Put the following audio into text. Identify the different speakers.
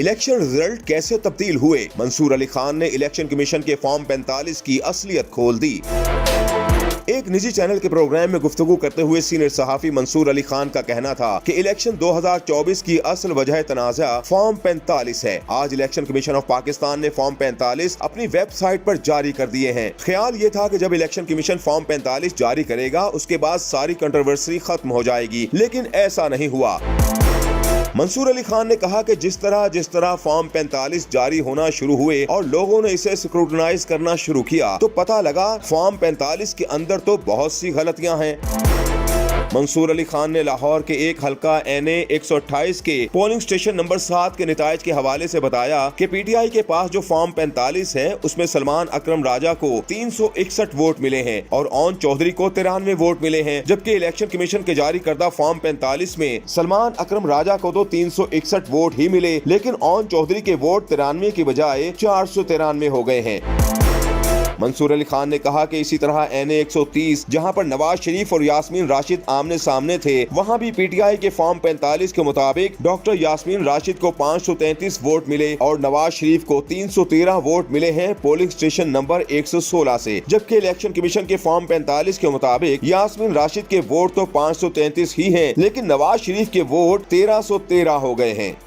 Speaker 1: Election result कैसे तब्दील हुए? मंसूर अली खान ने इलेक्शन कमीशन के फॉर्म 45 की असलियत खोल दी। एक निजी चैनल के प्रोग्राम में गुफ्तगू करते हुए सीनियर सहाफी मंसूर अली खान का कहना था कि इलेक्शन 2024 की असल वजह तनाज़ा फॉर्म 45 है। आज इलेक्शन कमीशन ऑफ पाकिस्तान ने फॉर्म 45 अपनी वेबसाइट पर जारी कर दिए हैं। ख्याल ये था कि जब इलेक्शन कमीशन फॉर्म 45 जारी करेगा उसके बाद सारी कंट्रोवर्सी खत्म हो जाएगी, लेकिन ऐसा नहीं हुआ। मंसूर अली खान ने कहा कि जिस तरह फॉर्म 45 जारी होना शुरू हुए और लोगों ने इसे स्क्रूटनाइज करना शुरू किया तो पता लगा फॉर्म 45 के अंदर तो बहुत सी गलतियां हैं। मंसूर अली खान ने लाहौर के एक हल्का NA 128 के पोलिंग स्टेशन नंबर 7 के निताज के हवाले से बताया कि PTI के पास जो फॉर्म 45 है उसमें सलमान अकरम राजा को 361 वोट मिले हैं और ओन चौधरी को 93 वोट मिले हैं, जबकि इलेक्शन कमीशन के जारी करदा फॉर्म 45 में सलमान अकरम राजा को तो 361 वोट ही मिले, लेकिन ओन चौधरी के वोट 93 की बजाय 493 हो गए हैं। मंसूर अली खान ने कहा कि इसी तरह NA 130 जहां पर नवाज शरीफ और यास्मीन राशिद आमने सामने थे, वहां भी PTI के फॉर्म 45 के मुताबिक डॉक्टर यास्मीन राशिद को 533 वोट मिले और नवाज शरीफ को 313 वोट मिले हैं पोलिंग स्टेशन नंबर 116 से, जबकि इलेक्शन कमीशन के फॉर्म 45 के मुताबिक यास्मीन राशिद के वोट तो 533 ही हैं, लेकिन नवाज शरीफ के वोट 1313 हो गए हैं।